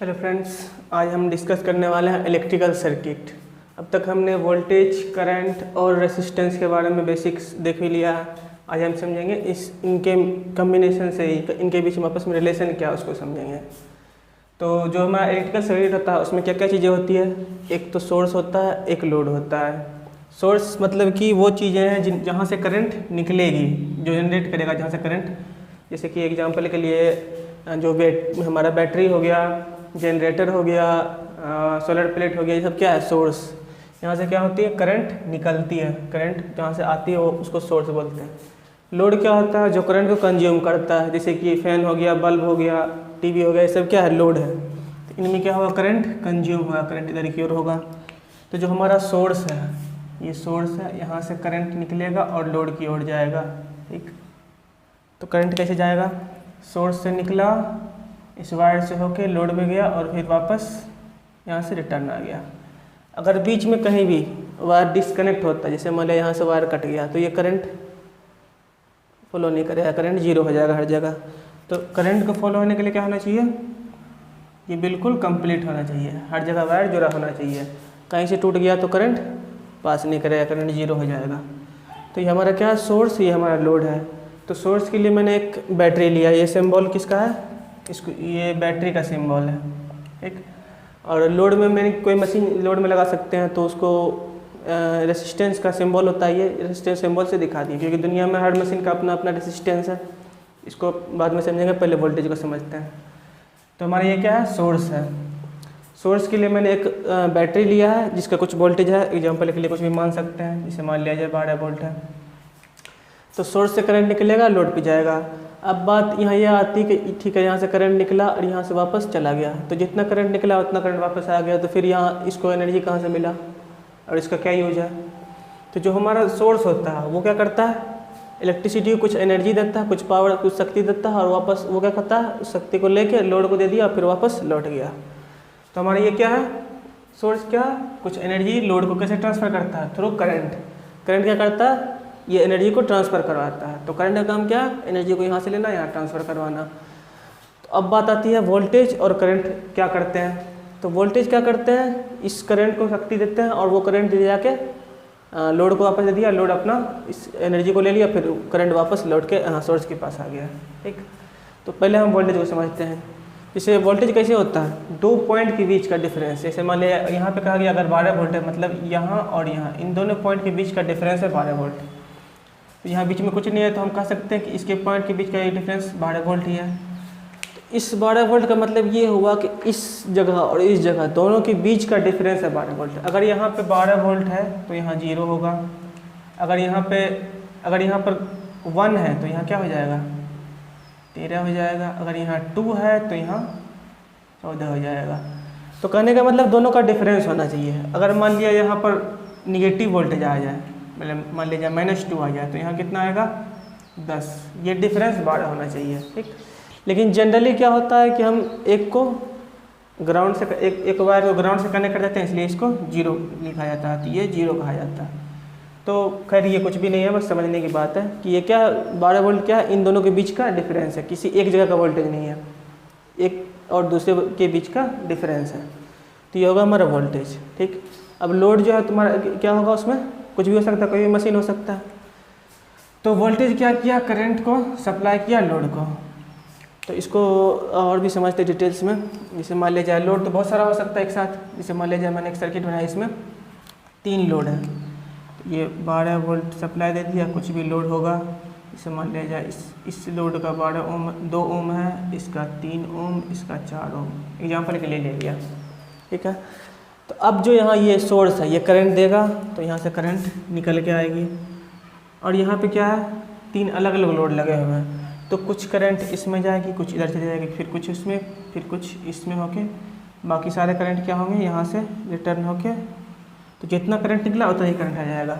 Hello friends, आज हम discuss करने वाले हैं इलेक्ट्रिकल सर्किट। अब तक हमने वोल्टेज, करंट और रेसिस्टेंस के बारे में बेसिक्स देख ही लिया है। आज हम समझेंगे इनके कम्बिनेशन से ही इनके बीच में आपस में रिलेशन क्या है उसको समझेंगे। तो जो हमारा इलेक्ट्रिकल सर्किट होता है उसमें क्या क्या चीज़ें होती है। एक तो सोर्स होता है, एक लोड होता है। सोर्स मतलब कि वो चीज़ें हैं जहाँ से करंट निकलेगी, जो जनरेट करेगा जहाँ से करंट। जैसे कि एग्जांपल के लिए जो हमारा बैटरी हो गया, जनरेटर हो गया, सोलर प्लेट हो गया, ये सब क्या है? सोर्स। यहाँ से क्या होती है? करंट निकलती है। करंट जहाँ से आती है वो उसको सोर्स बोलते हैं। लोड क्या होता है? जो करंट को कंज्यूम करता है, जैसे कि फ़ैन हो गया, बल्ब हो गया, टीवी हो गया, ये सब क्या है? लोड है। तो इनमें क्या होगा? करंट कंज्यूम होगा, करंट इधर की ओर होगा। तो जो हमारा सोर्स है, ये सोर्स है, यहाँ से करंट निकलेगा और लोड की ओर जाएगा। ठीक, तो करंट कैसे जाएगा? सोर्स से निकला, इस वायर से होके लोड में गया और फिर वापस यहाँ से रिटर्न आ गया। अगर बीच में कहीं भी वायर डिस्कनेक्ट होता है, जैसे मान लिया यहाँ से वायर कट गया, तो ये करंट फॉलो नहीं करेगा, करंट जीरो हो जाएगा हर जगह। तो करंट को फॉलो होने के लिए क्या होना चाहिए? ये बिल्कुल कंप्लीट होना चाहिए, हर जगह वायर जुड़ा होना चाहिए। कहीं से टूट गया तो करंट पास नहीं करेगा, करंट जीरो हो जाएगा। तो ये हमारा क्या है? सोर्स। ये हमारा लोड है। तो सोर्स के लिए मैंने एक बैटरी लिया। ये सिंबल किसका है? इसको, ये बैटरी का सिंबल है। ठीक, और लोड में मैंने कोई मशीन लोड में लगा सकते हैं, तो उसको रेसिस्टेंस का सिंबल होता है। ये रेसिस्टेंस सिंबल से दिखा दिए, क्योंकि दुनिया में हर मशीन का अपना अपना रेसिस्टेंस है। इसको बाद में समझेंगे, पहले वोल्टेज को समझते हैं। तो हमारा ये क्या है? सोर्स है। सोर्स के लिए मैंने एक बैटरी लिया है जिसका कुछ वोल्टेज है। एग्जाम्पल के लिए कुछ भी मान सकते हैं, जैसे मान लिया जाए 12 वोल्ट है। तो सोर्स से करंट निकलेगा, लोड पे जाएगा। अब बात यहाँ ये आती है कि ठीक है, यहाँ से करंट निकला और यहाँ से वापस चला गया, तो जितना करंट निकला उतना करंट वापस आ गया। तो फिर यहाँ इसको एनर्जी कहाँ से मिला और इसका क्या यूज है? तो जो हमारा सोर्स होता है वो क्या करता है? इलेक्ट्रिसिटी को कुछ एनर्जी देता है, कुछ पावर, कुछ शक्ति देता है, और वापस वो क्या करता है? उस शक्ति को लेके लोड को दे दिया, फिर वापस लौट गया। तो हमारा ये क्या है? सोर्स क्या? कुछ एनर्जी लोड को कैसे ट्रांसफ़र करता है? Through current. करंट क्या करता है? ये एनर्जी को ट्रांसफ़र करवाता है। तो करंट का काम क्या है? एनर्जी को यहाँ से लेना, यहाँ ट्रांसफ़र करवाना। तो अब बात आती है वोल्टेज और करंट क्या करते हैं। तो वोल्टेज क्या करते हैं? इस करंट को शक्ति देते हैं और वो करंट दे जाके लोड को वापस दे दिया, लोड अपना इस एनर्जी को ले लिया, फिर करंट वापस लौट के सोर्स के पास आ गया। ठीक, तो पहले हम वोल्टेज को समझते हैं। जैसे वोल्टेज कैसे होता है? दो पॉइंट के बीच का डिफरेंस। जैसे मान लिया यहाँ पे कहा गया अगर 12 वोल्ट है, मतलब यहाँ और यहाँ, इन दोनों पॉइंट के बीच का डिफरेंस है 12 वोल्ट। तो यहाँ बीच में कुछ नहीं है, तो हम कह सकते हैं कि इसके पॉइंट के बीच का ये डिफरेंस 12 वोल्ट ही है। तो इस 12 वोल्ट का मतलब ये हुआ कि इस जगह और इस जगह दोनों के बीच का डिफरेंस है 12 वोल्ट। अगर यहाँ पे 12 वोल्ट है तो यहाँ 0 होगा। अगर यहाँ पर 1 है तो यहाँ क्या हो जाएगा? 13 हो जाएगा। अगर यहाँ 2 है तो यहाँ 14 हो जाएगा। तो कहने का मतलब दोनों का डिफरेंस होना चाहिए। अगर मान लिया यहाँ पर निगेटिव वोल्टेज आ जाए, मतलब मान लीजिए -2 आ जाए, तो यहाँ कितना आएगा? 10। ये डिफरेंस 12 होना चाहिए। ठीक, लेकिन जनरली क्या होता है कि हम एक को ग्राउंड से एक वायर को ग्राउंड से कनेक्ट कर देते हैं, इसलिए इसको 0 लिखा जाता है, तो ये 0 कहा जाता है। तो खैर ये कुछ भी नहीं है, बस समझने की बात है कि ये क्या 12 वोल्ट क्या है? इन दोनों के बीच का डिफरेंस है, किसी एक जगह का वोल्टेज नहीं है, एक और दूसरे के बीच का डिफरेंस है। तो ये होगा हमारा वोल्टेज। ठीक, अब लोड जो है तुम्हारा क्या होगा? उसमें कुछ भी हो सकता है, कोई भी मशीन हो सकता है। तो वोल्टेज क्या किया? करंट को सप्लाई किया लोड को। तो इसको और भी समझते डिटेल्स में। जैसे मान लिया जाए लोड तो बहुत सारा हो सकता है एक साथ। जैसे मान लिया जाए मैंने एक सर्किट बनाया, इसमें 3 लोड है। ये 12 वोल्ट सप्लाई दे दिया, कुछ भी लोड होगा। जैसे मान लिया जाए इस लोड का 12 ओम 2 ओम है, इसका 3 ओम, इसका 4 ओम, एग्जाम्पल के लिए ले लिया। ठीक है, तो अब जो यहाँ ये सोर्स है ये करंट देगा, तो यहाँ से करंट निकल के आएगी। और यहाँ पे क्या है? 3 अलग अलग लोड लगे हुए हैं, तो कुछ करंट इसमें जाएगी, कुछ इधर चली जाएगी, फिर कुछ इसमें, फिर कुछ इसमें होके बाकी सारे करंट क्या होंगे? यहाँ से रिटर्न होके, तो जितना करंट निकला उतना ही करंट आ जाएगा।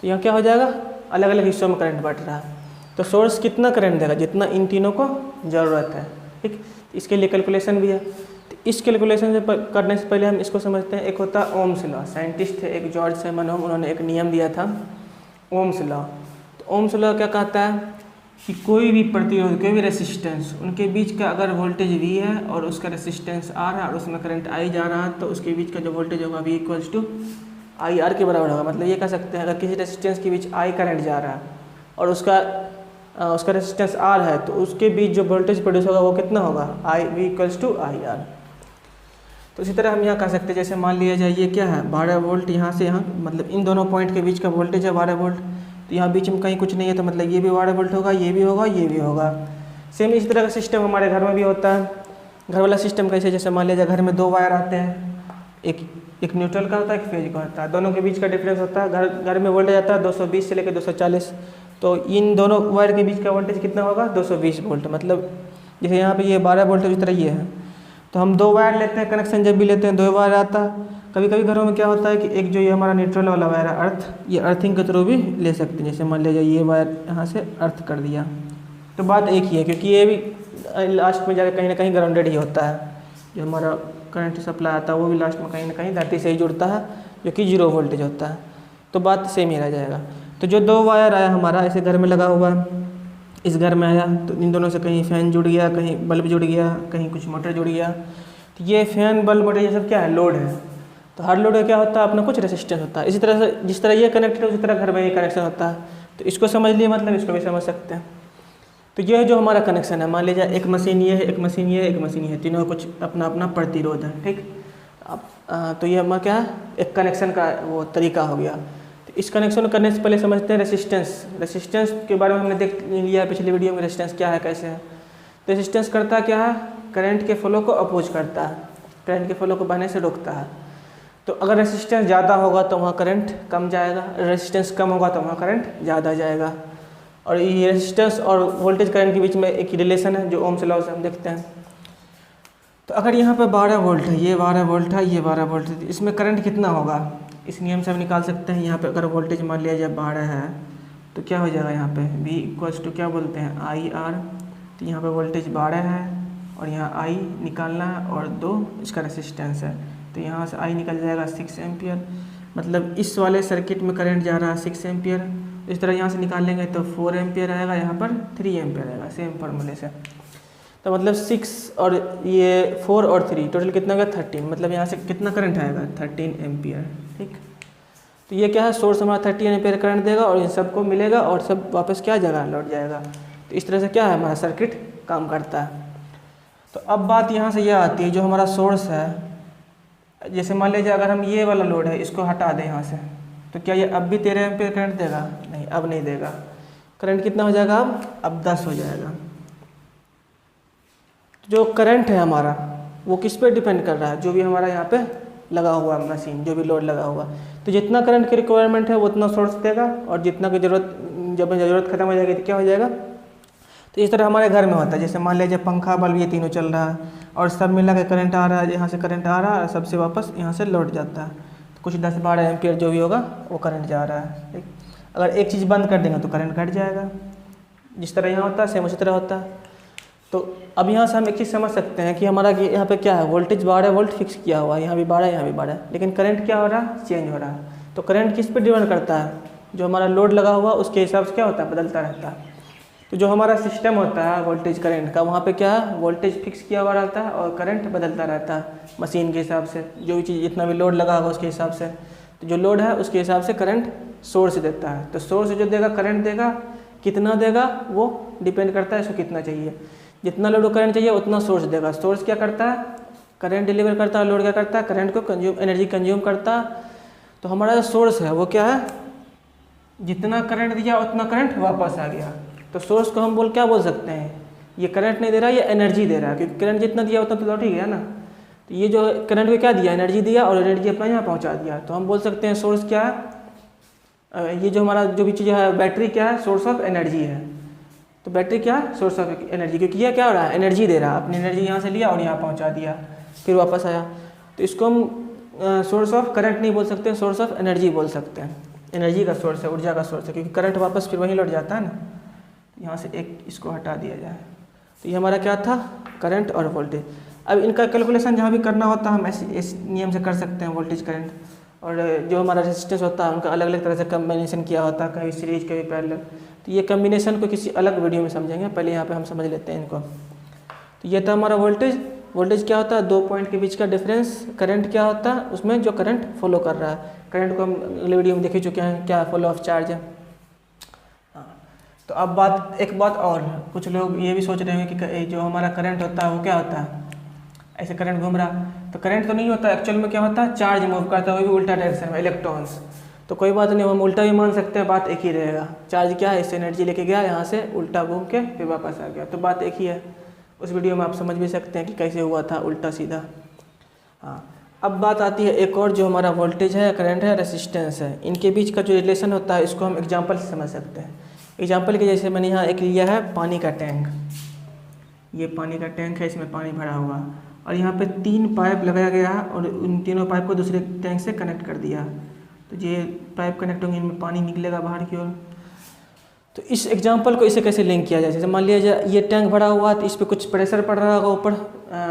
तो यहाँ क्या हो जाएगा? अलग अलग हिस्सों में करंट बढ़ रहा है। तो सोर्स कितना करंट देगा? जितना इन तीनों को ज़रूरत है। ठीक, इसके लिए कैलकुलेशन भी है। तो इस कैलकुलेशन से करने से पहले हम इसको समझते हैं। एक होता है ओम्स लॉ। साइंटिस्ट थे एक जॉर्ज साइमन ओम, उन्होंने एक नियम दिया था ओम्स लॉ। तो ओम्स लॉ क्या कहता है कि कोई भी प्रतिरोध, कोई भी रेसिस्टेंस, उनके बीच का अगर वोल्टेज V है और उसका रेसिस्टेंस R है और उसमें करंट I जा रहा है, तो उसके बीच का जो वोल्टेज होगा V इक्वल्स टू IR के बराबर होगा। मतलब ये कह सकते हैं अगर किसी रेसिस्टेंस के बीच I करंट जा रहा है और उसका रेसिस्टेंस R है, तो उसके बीच जो वोल्टेज प्रोड्यूस होगा वो कितना होगा, V इक्वल्स टू IR। तो इसी तरह हम यहाँ कह सकते हैं, जैसे मान लिया जाए ये क्या है 12 वोल्ट, यहाँ से यहाँ मतलब इन दोनों पॉइंट के बीच का वोल्टेज है 12 वोल्ट, तो यहाँ बीच में कहीं कुछ नहीं है, तो मतलब ये भी 12 वोल्ट होगा, ये भी होगा, ये भी होगा। सेम इसी तरह का सिस्टम हमारे घर में भी होता है। घर वाला सिस्टम कैसे, जैसे मान लिया जाए घर में 2 वायर आते हैं, एक न्यूट्रल का होता है, एक फेज का होता है, दोनों के बीच का डिफरेंस होता है। घर में वोल्टेज आता है 220 से लेकर 240, तो इन दोनों वायर के बीच का वोल्टेज कितना होगा 220 वोल्ट। मतलब जैसे यहाँ पे ये 12 वोल्ट उस तरह ये है, तो हम 2 वायर लेते हैं कनेक्शन, जब भी लेते हैं 2 वायर आता है। कभी कभी घरों में क्या होता है कि एक जो ये हमारा न्यूट्रल वाला वायर है अर्थ, ये अर्थिंग के थ्रू भी ले सकते हैं। जैसे मान लीजिए ये वायर यहाँ से अर्थ कर दिया, तो बात एक ही है, क्योंकि ये भी लास्ट में जाकर कहीं ना कहीं ग्राउंडेड ही होता है। जो हमारा करंट सप्लाई आता है वो भी लास्ट में कहीं ना कहीं धरती से ही जुड़ता है, जो कि 0 वोल्टेज होता है, तो बात सेम ही रह जाएगा। तो जो 2 वायर आया हमारा ऐसे घर में लगा हुआ है, इस घर में आया, तो इन दोनों से कहीं फ़ैन जुड़ गया, कहीं बल्ब जुड़ गया, कहीं कुछ मोटर जुड़ गया। तो ये फ़ैन बल्ब मोटर ये सब क्या है, लोड है। तो हर लोड का क्या होता है, अपना कुछ रेसिस्टेंस होता है। इसी तरह से जिस तरह ये कनेक्टेड है उसी तरह घर में ये कनेक्शन होता है। तो इसको समझ लिए, मतलब इसको भी समझ सकते हैं। तो ये जो हमारा कनेक्शन है, मान लीजिए एक मशीन ये है, एक मशीन ये है, एक मशीन ये है, तीनों कुछ अपना अपना प्रतिरोध है, ठीक। अब तो ये हमारा क्या है, एक कनेक्शन का वो तरीका हो गया। तो इस कनेक्शन को करने से पहले समझते हैं रेसिस्टेंस के बारे में हमने देख लिया पिछली वीडियो में, रेसिस्टेंस क्या है, कैसे है। रेसिस्टेंस करता क्या है, करंट के फ्लो को अपोज करता है, करंट के फ्लो को बहने से रोकता है। तो अगर रेसिस्टेंस ज़्यादा होगा तो वहाँ करंट कम जाएगा, रेसिस्टेंस कम होगा तो वहाँ करंट ज़्यादा जाएगा। और ये रेसिस्टेंस और वोल्टेज करंट के बीच में एक रिलेशन है जो ओम्स लॉ से हम देखते हैं। तो अगर यहाँ पे 12 वोल्ट है, ये 12 वोल्ट है, ये 12 वोल्ट है, इसमें करंट कितना होगा, इस नियम से हम निकाल सकते हैं। यहाँ पे अगर वोल्टेज मान लिया जाए 12 है, तो क्या हो जाएगा यहाँ पे V इक्वल्स टू क्या बोलते हैं IR। तो यहाँ पे वोल्टेज 12 है और यहाँ I निकालना है और 2 इसका रेसिस्टेंस है, तो यहाँ से I निकल जाएगा 6 एम्पियर। मतलब इस वाले सर्किट में करंट जा रहा है 6 एम्पियर। इस तरह यहाँ से निकालेंगे तो 4 एम्पियर आएगा, यहाँ पर 3 एम्पियर आएगा, सेम फार्मूले से। तो मतलब 6 और ये 4 और 3 टोटल कितना होगा 13। मतलब यहाँ से कितना करंट आएगा 13 एम्पियर, ठीक। तो ये क्या है, सोर्स हमारा 13 एम्पियर करंट देगा और इन सबको मिलेगा और सब वापस क्या जगह लौट जाएगा। तो इस तरह से क्या है हमारा सर्किट काम करता है। तो अब बात यहाँ से यह आती है, जो हमारा सोर्स है, जैसे मान लीजिए अगर हम ये वाला लोड है इसको हटा दें यहाँ से, तो क्या ये अब भी 13 एम्पियर करंट देगा, नहीं अब नहीं देगा। करंट कितना हो जाएगा, अब 10 हो जाएगा। जो करंट है हमारा वो किस पे डिपेंड कर रहा है, जो भी हमारा यहाँ पे लगा हुआ है मशीन, जो भी लोड लगा हुआ, तो जितना करंट की रिक्वायरमेंट है वो उतना सोर्स देगा, और जितना की जब ज़रूरत खत्म हो जाएगी तो क्या हो जाएगा। तो इस तरह हमारे घर में होता है, जैसे मान लीजिए पंखा बल्ब ये तीनों चल रहा है और सब मिला के करंट आ रहा है, यहाँ से करंट आ रहा है, सबसे वापस यहाँ से लौट जाता है, तो कुछ 10-12 एम्पियर जो भी होगा वो करंट जा रहा है, ठीक। अगर एक चीज़ बंद कर देंगे तो करंट घट जाएगा, जिस तरह यहाँ होता है सेम उसी तरह होता है। तो अब यहाँ से हम एक चीज़ समझ सकते हैं कि हमारा यहाँ पे क्या है, वोल्टेज 12 वोल्ट फिक्स किया हुआ है, यहाँ भी 12 यहाँ भी 12, लेकिन करंट क्या हो रहा है, चेंज हो रहा है। तो करंट किस पे डिपेंड करता है, जो हमारा लोड लगा हुआ उसके हिसाब से क्या होता है, बदलता रहता है। तो जो हमारा सिस्टम होता है वोल्टेज करंट का, वहाँ पे क्या है, वोल्टेज फिक्स किया हुआ रहता है और करंट बदलता रहता है मशीन के हिसाब से, जो भी चीज़ जितना भी लोड लगा होगा उसके हिसाब से। तो जो लोड है उसके हिसाब से करंट सोर्स देता है, तो सोर्स जो देगा करंट देगा, कितना देगा वो डिपेंड करता है इसको कितना चाहिए। जितना लोड को करंट चाहिए उतना सोर्स देगा। सोर्स क्या करता है, करंट डिलीवर करता है, लोड क्या करता है, करंट को एनर्जी कंज्यूम करता है। तो हमारा जो सोर्स है वो क्या है, जितना करंट दिया उतना करंट वापस आ गया। तो सोर्स को हम क्या बोल सकते हैं, ये करंट नहीं दे रहा, ये एनर्जी दे रहा है, क्योंकि करंट जितना दिया उतना तो लौट ही गया ना। तो ये जो करंट को क्या दिया, एनर्जी दिया और एनर्जी अपना यहाँ पहुँचा दिया। तो हम बोल सकते हैं सोर्स क्या है, ये जो हमारा जो भी चीज़ है, बैटरी क्या है, सोर्स ऑफ एनर्जी है। तो बैटरी क्या है, सोर्स ऑफ एनर्जी, क्योंकि ये क्या हो रहा है, एनर्जी दे रहा है, अपनी एनर्जी यहाँ से लिया और यहाँ पहुँचा दिया, फिर वापस आया। तो इसको हम सोर्स ऑफ करंट नहीं बोल सकते, सोर्स ऑफ एनर्जी बोल सकते हैं। एनर्जी का सोर्स है, ऊर्जा का सोर्स है, क्योंकि करंट वापस फिर वहीं लौट जाता है ना। यहाँ से एक इसको हटा दिया जाए, तो ये हमारा क्या था, करंट और वोल्टेज। अब इनका कैलकुलेशन जहाँ भी करना होता है हम ऐसे इस नियम से कर सकते हैं, वोल्टेज करंट और जो हमारा रेजिस्टेंस होता है उनका अलग अलग तरह से कम्बिनेशन किया होता है, कभी सीरीज कभी पैरेलल। तो ये कम्बिनेशन को किसी अलग वीडियो में समझेंगे, पहले यहाँ पे हम समझ लेते हैं इनको। तो ये था हमारा वोल्टेज। वोल्टेज क्या होता है? दो पॉइंट के बीच का डिफरेंस। करंट क्या होता है? उसमें जो करंट फॉलो कर रहा है। करंट को हम अगले वीडियो में देख ही चुके हैं, क्या फॉलो ऑफ चार्ज है। तो अब एक बात और, कुछ लोग ये भी सोच रहे होंगे कि जो हमारा करंट होता है वो क्या होता है, ऐसे करंट घूम रहा, तो करंट तो नहीं होता, एक्चुअल में क्या होता है, चार्ज मूव करता है, वो भी उल्टा डायरेक्शन में, इलेक्ट्रॉन्स। तो कोई बात नहीं, हम उल्टा भी मान सकते हैं, बात एक ही रहेगा। चार्ज क्या है, इससे एनर्जी लेके गया, यहाँ से उल्टा घूम के फिर वापस आ गया, तो बात एक ही है। उस वीडियो में आप समझ भी सकते हैं कि कैसे हुआ था उल्टा सीधा। हाँ, अब बात आती है एक और, जो हमारा वोल्टेज है, करंट है, रेसिस्टेंस है, इनके बीच का जो रिलेशन होता है इसको हम एग्जाम्पल से समझ सकते हैं। एग्जाम्पल के जैसे मैंने यहाँ एक लिया है पानी का टैंक। ये पानी का टैंक है, इसमें पानी भरा हुआ, और यहाँ पे 3 पाइप लगाया गया है और उन तीनों पाइप को दूसरे टैंक से कनेक्ट कर दिया। तो ये पाइप कनेक्ट होंगे, इनमें पानी निकलेगा बाहर की ओर। तो इस एग्जांपल को इसे कैसे लिंक किया जाए? जैसे मान लिया जाए ये टैंक भरा हुआ, तो इस पर कुछ प्रेशर पड़ रहा होगा ऊपर,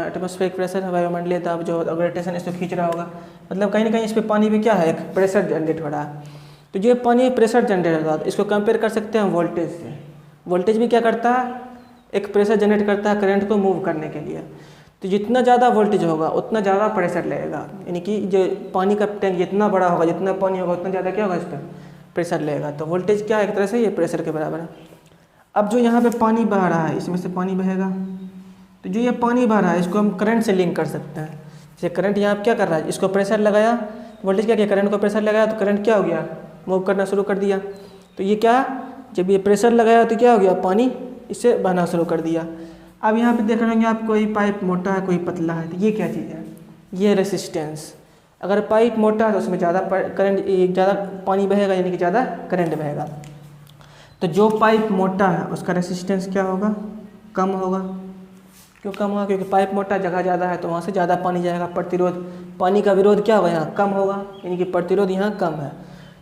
एटमॉस्फेरिक प्रेशर, वायुमंडलीय दाब, जो ग्रेविटेशन इसको खींच रहा होगा, मतलब कहीं ना कहीं इस पर पानी में क्या है, एक प्रेशर जनरेट हो रहा है। तो जो पानी प्रेशर जनरेट होता है, इसको कंपेयर कर सकते हैं वोल्टेज से। वोल्टेज भी क्या करता है, एक प्रेशर जनरेट करता है करंट को मूव करने के लिए। तो जितना ज़्यादा वोल्टेज होगा उतना ज़्यादा प्रेशर लगेगा, यानी कि जो पानी का टैंक जितना बड़ा होगा, जितना पानी होगा उतना ज़्यादा क्या होगा, इस पर प्रेशर लगेगा। तो वोल्टेज क्या है, एक तरह से ये प्रेशर के बराबर है। अब जो यहाँ पे पानी बह रहा है, इसमें से पानी बहेगा, तो जो ये पानी बह रहा है इसको हम करंट से लिंक कर सकते हैं। जैसे करंट यहाँ क्या कर रहा है, इसको प्रेशर लगाया, वोल्टेज क्या किया, करंट को प्रेशर लगाया, तो करंट क्या हो गया, मूव करना शुरू कर दिया। तो ये क्या, जब ये प्रेशर लगाया तो क्या हो गया, पानी इससे बहना शुरू कर दिया। अब यहाँ पे देख रहे होंगे आप, कोई पाइप मोटा है, कोई पतला है, तो ये क्या चीज़ है, ये रेसिस्टेंस। अगर पाइप मोटा है तो उसमें ज़्यादा करंट, ज़्यादा पानी बहेगा, यानी कि ज़्यादा करंट बहेगा। तो जो पाइप मोटा है उसका रेसिस्टेंस क्या होगा, कम होगा। क्यों कम होगा, क्योंकि पाइप मोटा, जगह ज़्यादा है, तो वहाँ से ज़्यादा पानी जाएगा, प्रतिरोध, पानी का विरोध क्या होगा, यहाँ कम होगा, यानी कि प्रतिरोध यहाँ कम है।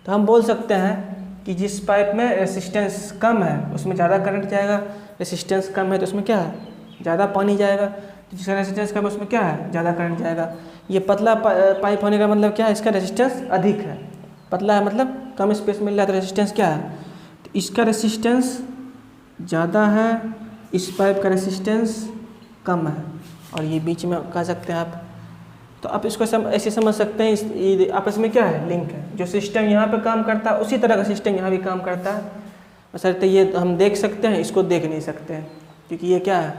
तो हम बोल सकते हैं कि जिस पाइप में रेसिस्टेंस कम है उसमें ज़्यादा करंट जाएगा, रेसिस्टेंस कम है तो उसमें क्या है, ज़्यादा पानी जाएगा। तो जिसका रेसिस्टेंस कम है उसमें क्या है, ज़्यादा करंट जाएगा। ये पतला पाइप होने का मतलब क्या है, इसका रेसिस्टेंस अधिक है। पतला है मतलब कम स्पेस मिल रहा है, तो रेसिस्टेंस क्या है, तो इसका रेसिस्टेंस ज़्यादा है, इस पाइप का रेसिस्टेंस कम है, और ये बीच में कह सकते हैं आप। तो आप इसको ऐसे समझ सकते हैं, इस आपस में क्या है, लिंक है। जो सिस्टम यहाँ पे काम करता है उसी तरह का सिस्टम यहाँ भी काम करता है, बशर्ते ये हम देख सकते हैं, इसको देख नहीं सकते हैं, क्योंकि ये क्या है,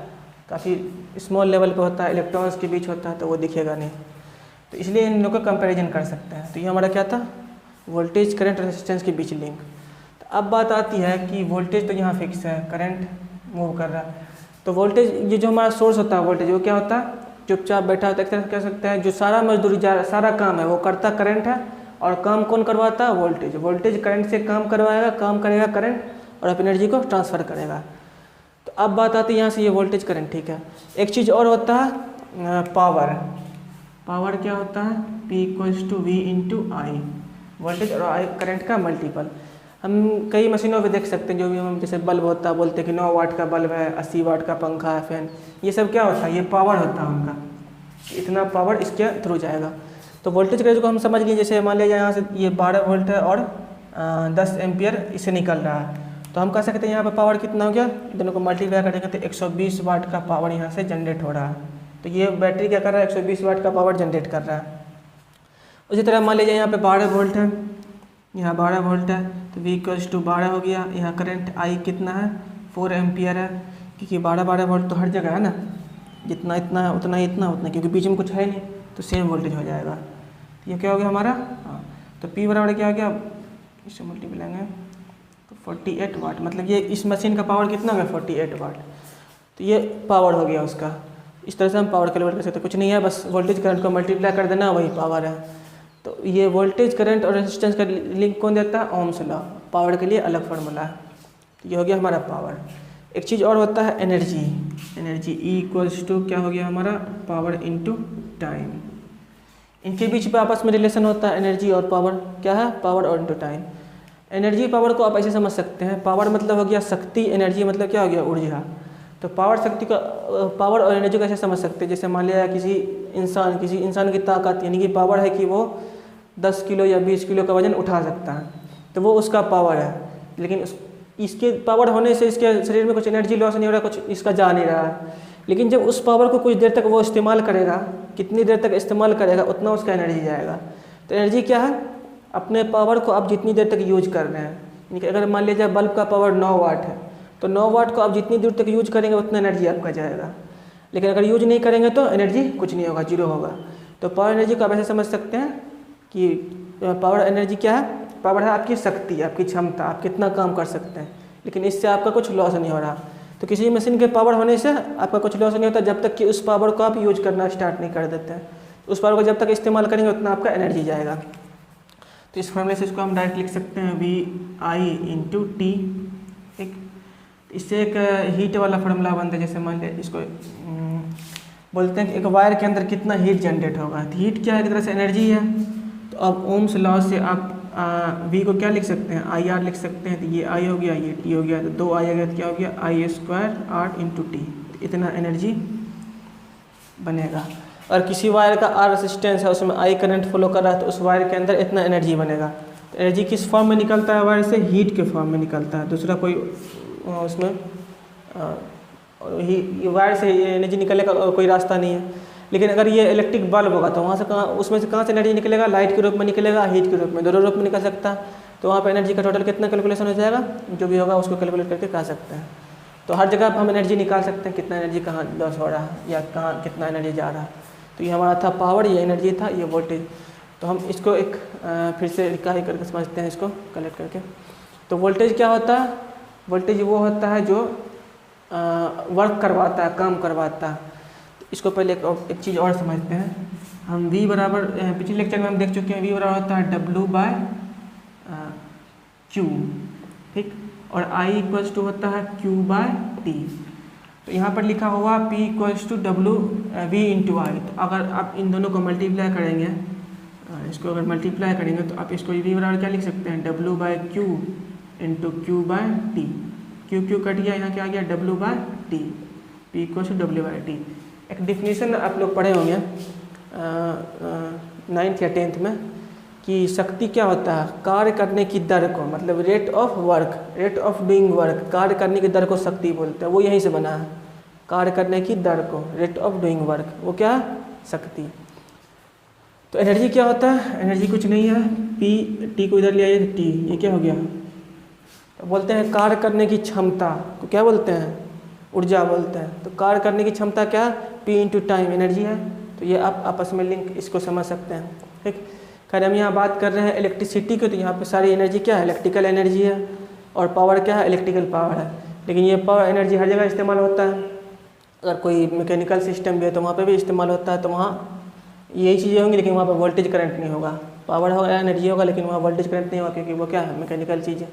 काफ़ी स्मॉल लेवल पे होता है, इलेक्ट्रॉन्स के बीच होता है, तो वो दिखेगा नहीं। तो इसलिए इन लोगों का कंपैरिजन कर सकते हैं। तो ये हमारा क्या था, वोल्टेज, करंट, रेजिस्टेंस के बीच लिंक। तो अब बात आती है कि वोल्टेज तो यहाँ फिक्स है, करंट मूव कर रहा है, तो वोल्टेज, ये जो हमारा सोर्स होता है वोल्टेज, वो क्या होता है, चुपचाप बैठा होता है, एक तरह से कह सकते हैं। जो सारा मजदूरी, सारा काम है वो करता करंट है, और काम कौन करवाता है, वोल्टेज। वोल्टेज करंट से काम करवाएगा, काम करेगा करंट, और अपनी एनर्जी को ट्रांसफ़र करेगा। तो अब बात आती है यहाँ से, ये वोल्टेज करंट, ठीक है। एक चीज़ और होता है पावर। पावर क्या होता है, P = V/I, वोल्टेज और करंट का मल्टीपल। हम कई मशीनों पे देख सकते हैं, जो भी हम जैसे बल्ब होता है, बोलते हैं कि 9 वाट का बल्ब है, 80 वाट का पंखा है, फैन, ये सब क्या होता है, ये पावर होता है उनका, इतना पावर इसके थ्रू जाएगा। तो वोल्टेज करंट को हम समझ लिए, जैसे मान लिया यहाँ से ये 12 वोल्ट है और 10 एम्पियर इससे निकल रहा है, तो हम कह सकते हैं यहाँ पर पावर कितना हो गया, दोनों को मल्टीप्लाई करेंगे तो 120 वाट का पावर यहाँ से जनरेट हो रहा है। तो ये बैटरी क्या कर रहा है, 120 वाट का पावर जनरेट कर रहा है। उसी तरह मान लीजिए यहाँ पे 12 वोल्ट है, यहाँ 12 वोल्ट है, तो V = 12 हो गया। यहाँ करंट I कितना है, 4 एम्पियर है, क्योंकि 12 वोल्ट तो हर जगह है ना, जितना इतना है उतना ही इतना उतना, क्योंकि बीच में कुछ है नहीं, तो सेम वोल्टेज हो जाएगा। तो ये क्या हो गया हमारा, हाँ, तो P बराबर क्या हो गया, इससे मल्टीप्लाई करेंगे तो 48 वाट, मतलब ये इस मशीन का पावर कितना हो गया, 48 वाट। तो ये पावर हो गया उसका। इस तरह से हम पावर कैलकुलेट कर सकते हैं, कुछ नहीं है, बस वोल्टेज करंट को मल्टीप्लाई कर देना, वही पावर है। तो ये वोल्टेज, करंट और रेजिस्टेंस का लिंक कौन देता है, ओम्स लॉ। पावर के लिए अलग फार्मूला है। तो ये हो गया हमारा पावर। एक चीज़ और होता है एनर्जी। एनर्जी E क्या हो गया हमारा, पावर × टाइम। इनके बीच पे आपस में रिलेशन होता है, एनर्जी और पावर। क्या है, पावर और × टाइम। एनर्जी पावर को आप ऐसे समझ सकते हैं, पावर मतलब हो गया शक्ति, एनर्जी मतलब क्या हो गया, ऊर्जा। तो पावर शक्ति का, पावर और एनर्जी को ऐसे समझ सकते हैं, जैसे मान लिया किसी इंसान की ताकत, यानी कि पावर है कि वो 10 किलो या 20 किलो का वजन उठा सकता है, तो वो उसका पावर है। लेकिन इसके पावर होने से इसके शरीर में कुछ एनर्जी लॉस नहीं हो रहा, कुछ इसका जा नहीं रहा है। लेकिन जब उस पावर को कुछ देर तक वो इस्तेमाल करेगा, कितनी देर तक इस्तेमाल करेगा उतना उसका एनर्जी जाएगा। तो एनर्जी क्या है, अपने पावर को आप जितनी देर तक यूज कर रहे हैं, यानी कि अगर मान लीजिए बल्ब का पावर 9 वाट है तो 9 वाट को आप जितनी देर तक यूज करेंगे उतना एनर्जी आपका जाएगा। लेकिन अगर यूज नहीं करेंगे तो एनर्जी कुछ नहीं होगा, जीरो होगा। तो पावर एनर्जी को आप ऐसे समझ सकते हैं कि पावर एनर्जी क्या है, पावर है आपकी शक्ति, आपकी क्षमता, आप कितना काम कर सकते हैं, लेकिन इससे आपका कुछ लॉस नहीं हो रहा। तो किसी मशीन के पावर होने से आपका कुछ लॉस नहीं होता जब तक कि उस पावर को आप यूज करना स्टार्ट नहीं कर देते हैं। उस पावर को जब तक इस्तेमाल करेंगे उतना आपका एनर्जी जाएगा। तो इस फॉर्मूले से इसको हम डायरेक्ट लिख सकते हैं VI/T। ठीक, इससे एक हीट वाला फार्मूला बनता है। जैसे मान लीजिए इसको बोलते हैं कि एक वायर के अंदर कितना हीट जनरेट होगा। तो हीट क्या है, एक तरह से एनर्जी है। तो अब ओम्स लॉ से आप V को क्या लिख सकते हैं, IR लिख सकते हैं। तो ये I हो गया, ये T हो गया, तो 2 I आ गया, तो क्या हो गया I²R/T। इतना एनर्जी बनेगा। और किसी वायर का R रेसिस्टेंस है, उसमें I करंट फ्लो कर रहा है, तो उस वायर के अंदर इतना एनर्जी बनेगा। तो एनर्जी किस फॉर्म में निकलता है वायर से, हीट के फॉर्म में निकलता है। दूसरा कोई उसमें वायर से एनर्जी निकलने का कोई रास्ता नहीं है। लेकिन अगर ये इलेक्ट्रिक बल्ब होगा तो वहाँ से उसमें से कहाँ से एनर्जी निकलेगा, लाइट के रूप में निकलेगा, हीट के रूप में, दोनों रूप में निकल सकता है। तो वहाँ पर एनर्जी का टोटल कितना कैलकुलेशन हो जाएगा, जो भी होगा उसको कैलकुलेट करके कह सकते हैं। तो हर जगह हम एनर्जी निकाल सकते हैं, कितना एनर्जी कहाँ लॉस हो रहा है या कहाँ कितना एनर्जी जा रहा है। तो ये हमारा था पावर, ये एनर्जी था, ये वोल्टेज। तो हम इसको एक फिर से इकाई करके समझते हैं, इसको कलेक्ट करके। तो वोल्टेज क्या होता है, वोल्टेज वो होता है जो वर्क करवाता है, काम करवाता है। इसको पहले एक चीज़ और समझते हैं हम। V बराबर, पिछले लेक्चर में हम देख चुके हैं, V बराबर होता है W/Q। ठीक, और I = होता है Q/T। तो यहाँ पर लिखा हुआ P = W/V/I। तो अगर आप इन दोनों को मल्टीप्लाई करेंगे, इसको अगर मल्टीप्लाई करेंगे तो आप इसको V बराबर क्या लिख सकते हैं, W/Q × Q/T। Q कट गया, यहाँ क्या आ गया, W/T। P = W/T। एक डिफिनीशन आप लोग पढ़े होंगे 9th या 10th में कि शक्ति क्या होता है, कार्य करने की दर को, मतलब rate of work, rate of doing work, कार्य करने की दर को शक्ति बोलते हैं। वो यहीं से बना है, कार्य करने की दर को, रेट ऑफ डूइंग वर्क, वो क्या है, शक्ति। तो एनर्जी क्या होता है, एनर्जी कुछ नहीं है, T को इधर ले आइए, T, ये क्या हो गया, तो बोलते हैं कार्य करने की क्षमता को क्या बोलते हैं, ऊर्जा बोलते हैं। तो कार्य करने की क्षमता क्या है, P × टाइम एनर्जी है। तो ये आप आपस में लिंक इसको समझ सकते हैं। ठीक, खैर हम यहाँ बात कर रहे हैं इलेक्ट्रिसिटी की, तो यहाँ पे सारी एनर्जी क्या है, इलेक्ट्रिकल एनर्जी है, और पावर क्या है, इलेक्ट्रिकल पावर है। लेकिन ये पावर एनर्जी हर जगह इस्तेमाल होता है। अगर कोई मैकेनिकल सिस्टम भी है तो वहाँ पर भी इस्तेमाल होता है। तो वहाँ यही चीज़ें होंगी, लेकिन वहाँ पर वोल्टेज करंट नहीं होगा। पावर होगा, एनर्जी होगा, लेकिन वहाँ वोल्टेज करंट नहीं होगा, क्योंकि वो क्या है, मैकेनिकल चीज़ है।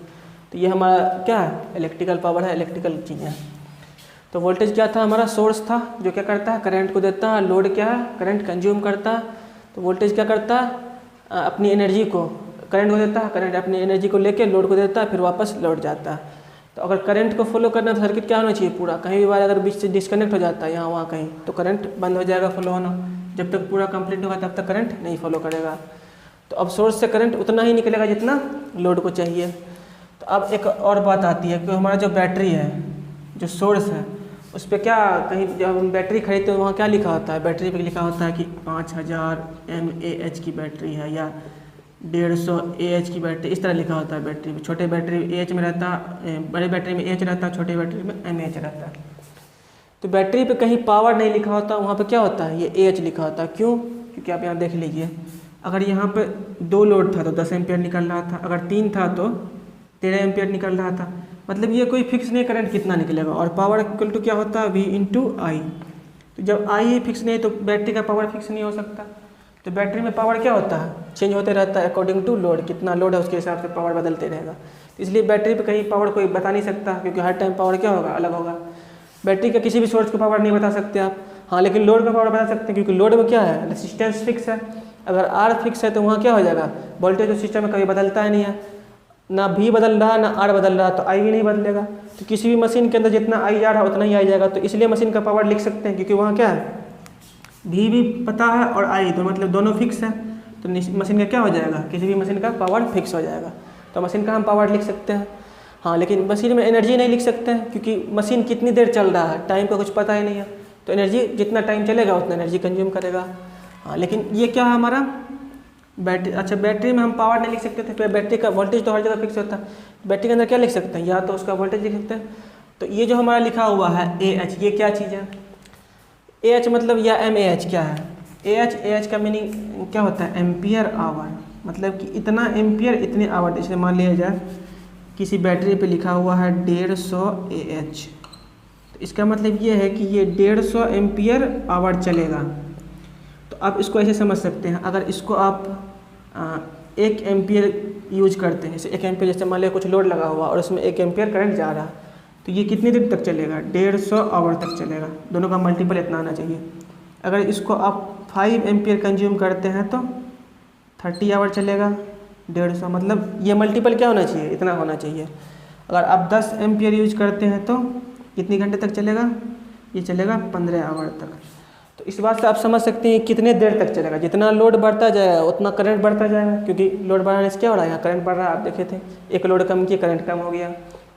तो ये हमारा क्या है, इलेक्ट्रिकल पावर है, इलेक्ट्रिकल चीज़ें हैं। तो वोल्टेज क्या था, हमारा सोर्स था जो क्या करता है, करंट को देता है। लोड क्या है, करंट कंज्यूम करता है। तो वोल्टेज क्या करता है, अपनी एनर्जी को करंट को देता है, करंट अपनी एनर्जी को लेके लोड को देता है, फिर वापस लौट जाता है। तो अगर करंट को फॉलो करना तो सर्किट क्या होना चाहिए, पूरा, कहीं भी वायर अगर बीच से डिस्कनेक्ट हो जाता है यहाँ वहाँ कहीं, तो करंट बंद हो जाएगा फॉलो होना। जब तक पूरा कंप्लीट होगा तब तक करंट नहीं फॉलो करेगा। तो अब सोर्स से करंट उतना ही निकलेगा जितना लोड को चाहिए। तो अब एक और बात आती है कि हमारा जो बैटरी है, जो सोर्स है, उस पर क्या, कहीं जब हम बैटरी खरीदते हैं वहाँ क्या लिखा होता है, बैटरी पे लिखा होता है कि 5000 mAh की बैटरी है या 150 Ah की बैटरी, इस तरह लिखा होता है बैटरी में। छोटे बैटरी AH में रहता है, बड़े बैटरी में AH रहता है, छोटे बैटरी में mAh रहता है। तो बैटरी पे कहीं पावर नहीं लिखा होता, वहाँ पे क्या होता है, ये AH लिखा होता है। क्यों, क्योंकि आप यहाँ देख लीजिए, अगर यहाँ पे 2 लोड था तो 10 एम्पियर निकल रहा था, अगर 3 था तो 13 एम्पियर निकल रहा था। मतलब ये कोई फिक्स नहीं करंट कितना निकलेगा। और पावर इक्वल टू क्या होता है, V/I। तो जब I ही फिक्स नहीं तो बैटरी का पावर फिक्स नहीं हो सकता। तो बैटरी में पावर क्या होता है, चेंज होते रहता है अकॉर्डिंग टू लोड, कितना लोड है उसके हिसाब से पावर बदलते रहेगा। तो इसलिए बैटरी पे कहीं पावर कोई बता नहीं सकता, क्योंकि हर टाइम पावर क्या होगा, अलग होगा। बैटरी का किसी भी सोर्स को पावर नहीं बता सकते आप, हाँ, लेकिन लोड का पावर बता सकते हैं, क्योंकि लोड में क्या है, रेजिस्टेंस फिक्स है। अगर R फिक्स है तो वहाँ क्या हो जाएगा, वोल्टेज जो सिस्टम में कभी बदलता ही नहीं है, ना V बदल रहा ना R बदल रहा, तो I भी नहीं बदलेगा। तो किसी भी मशीन के अंदर जितना I जा रहा है उतना ही I जाएगा। तो इसलिए मशीन का पावर लिख सकते हैं, क्योंकि वहाँ क्या है, V भी पता है और I, तो मतलब दोनों फिक्स है। तो मशीन का क्या हो जाएगा, किसी भी मशीन का पावर फिक्स हो जाएगा। तो मशीन का हम पावर लिख सकते हैं। हाँ, लेकिन मशीन में एनर्जी नहीं लिख सकते हैं क्योंकि मशीन कितनी देर चल रहा है, टाइम का कुछ पता ही नहीं है, तो एनर्जी जितना टाइम चलेगा उतना एनर्जी कंज्यूम करेगा। हाँ, लेकिन ये क्या है हमारा बैटरी। अच्छा, बैटरी में हम पावर नहीं लिख सकते थे, फिर बैटरी का वोल्टेज तो हर जगह फिक्स होता है, बैटरी के अंदर क्या लिख सकते हैं, या तो उसका वोल्टेज लिख सकते हैं। तो ये जो हमारा लिखा हुआ है AH, ये क्या चीज़ है, AH मतलब या MAH क्या है, AH का मीनिंग क्या होता है, एम्पियर आवर, मतलब कि इतना एम्पियर इतने आवर। जैसे मान लिया जाए किसी बैटरी पे लिखा हुआ है 150 AH, तो इसका मतलब ये है कि ये 150 एम्पियर आवर चलेगा। तो आप इसको ऐसे समझ सकते हैं, अगर इसको आप 1 एम्पियर यूज करते हैं, जैसे 1 एम्पियर, जैसे मान लिया कुछ लोड लगा हुआ और उसमें 1 एम्पियर करंट जा रहा, तो ये कितनी देर तक चलेगा, 150 आवर तक चलेगा। दोनों का मल्टीपल इतना आना चाहिए। अगर इसको आप 5 एम्पियर कंज्यूम करते हैं तो 30 आवर चलेगा, 150, मतलब ये मल्टीपल क्या होना चाहिए, इतना होना चाहिए। अगर आप 10 एम्पियर यूज करते हैं तो कितनी घंटे तक चलेगा, ये चलेगा 15 आवर तक। तो इस बात से आप समझ सकते हैं कितने देर तक चलेगा। जितना लोड बढ़ता जाएगा उतना करंट बढ़ता जाएगा, क्योंकि लोड बढ़ाने से क्या हो रहा है, यहाँ करंट बढ़ रहा है, आप देखे थे, एक लोड कम किया करंट कम हो गया।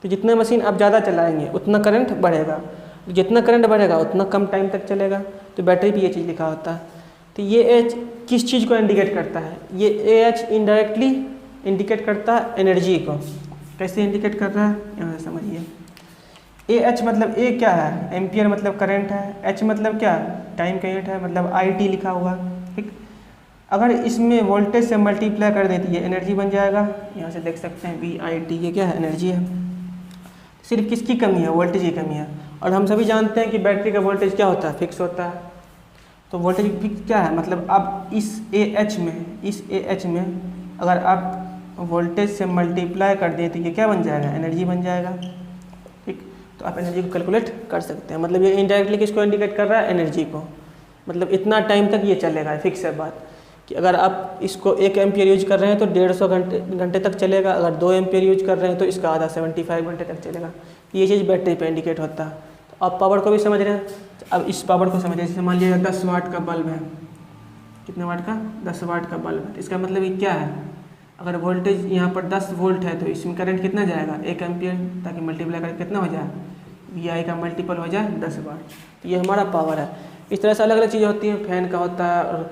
तो जितना मशीन आप ज़्यादा चलाएंगे उतना करंट बढ़ेगा, जितना करंट बढ़ेगा उतना कम टाइम तक चलेगा। तो बैटरी पे ये चीज़ लिखा होता है। तो ये एच किस चीज़ को इंडिकेट करता है, ये एच इनडायरेक्टली इंडिकेट करता है एनर्जी को। कैसे इंडिकेट कर रहा है, यहाँ से समझिए। एच मतलब ए क्या है, एम्पियर मतलब करंट है, एच मतलब क्या, टाइम का यूनिट है, मतलब IT लिखा हुआ, ठीक। अगर इसमें वोल्टेज से मल्टीप्लाई कर देती है एनर्जी बन जाएगा, यहाँ से देख सकते हैं VIT, ये क्या है, एनर्जी है। सिर्फ किसकी कमी है, वोल्टेज की कमी है। और हम सभी जानते हैं कि बैटरी का वोल्टेज क्या होता है, फिक्स होता है। तो वोल्टेज फिक्स क्या है, मतलब अब इस AH में अगर आप वोल्टेज से मल्टीप्लाई कर दें तो ये क्या बन जाएगा, एनर्जी बन जाएगा, ठीक। तो आप एनर्जी को कैलकुलेट कर सकते हैं। मतलब ये इनडायरेक्टली किसको इंडिकेट कर रहा है, एनर्जी को। मतलब इतना टाइम तक ये चलेगा, फिक्स है बात कि अगर आप इसको 1 एम्पियर यूज कर रहे हैं तो 150 घंटे तक चलेगा। अगर 2 एम्पियर यूज कर रहे हैं तो इसका आधा 75 घंटे तक चलेगा। ये चीज़ बैटरी पे इंडिकेट होता है। तो आप पावर को भी समझ रहे हैं। अब इस पावर को समझिए, जैसे मान लीजिए 10 वाट का बल्ब है, कितने वाट का, 10 वाट का बल्ब है। तो इसका मतलब ये क्या है, अगर वोल्टेज यहाँ पर 10 वोल्ट है तो इसमें करंट कितना जाएगा, 1 एम्पियर, ताकि मल्टीप्लाई करके कितना हो जाए, VI का मल्टीपल हो जाए 10 वाट। तो ये हमारा पावर है। इस तरह से अलग अलग चीज़ें होती हैं, फैन का होता है, और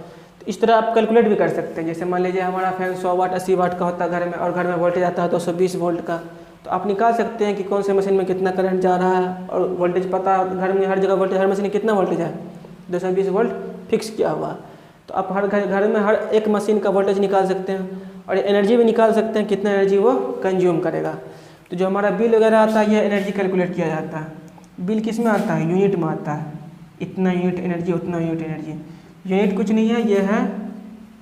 इस तरह आप कैलकुलेट भी कर सकते हैं। जैसे मान लीजिए हमारा फैन 100 वाट 80 वाट का होता है घर में, और घर में वोल्टेज आता है 220 वोल्ट का, तो आप निकाल सकते हैं कि कौन से मशीन में कितना करंट जा रहा है। और वोल्टेज पता, घर में हर जगह वोल्टेज, हर मशीन में कितना वोल्टेज है, 220 वोल्ट फिक्स किया हुआ। तो आप हर घर में हर एक मशीन का वोल्टेज निकाल सकते हैं, और एनर्जी भी निकाल सकते हैं, कितना एनर्जी वो कंज्यूम करेगा। तो जो हमारा बिल वगैरह आता है, ये एनर्जी कैलकुलेट किया जाता है। बिल किस में आता है, यूनिट में आता है, इतना यूनिट एनर्जी उतना यूनिट एनर्जी। यूनिट कुछ नहीं है, ये है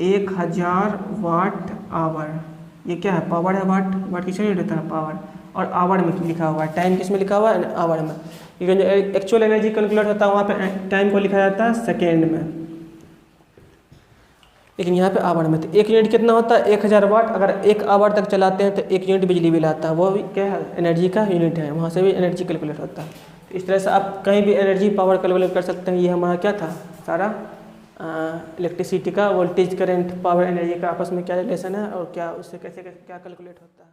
1000 वाट आवर। ये क्या है, पावर है, वाट किस यूनिट होता है, पावर। और आवर में लिखा हुआ है, टाइम किस में लिखा हुआ है, आवर में। लेकिन जो एक्चुअल एनर्जी कैलकुलेट होता है वहाँ पे टाइम को लिखा जाता है सेकेंड में, लेकिन यहाँ पे आवर में। तो 1 यूनिट कितना होता है, 1000 वाट। अगर 1 आवर तक चलाते हैं तो 1 यूनिट बिजली बिल आता है, वो भी क्या है, एनर्जी का यूनिट है, वहाँ से भी एनर्जी कैलकुलेट होता है। तो इस तरह से आप कहीं भी एनर्जी पावर कैलकुलेट कर सकते हैं। ये हमारा क्या था, सारा इलेक्ट्रिसिटी का वोल्टेज, करंट, पावर, एनर्जी का आपस में क्या रिलेशन है, और क्या उससे कैसे क्या कैलकुलेट होता है।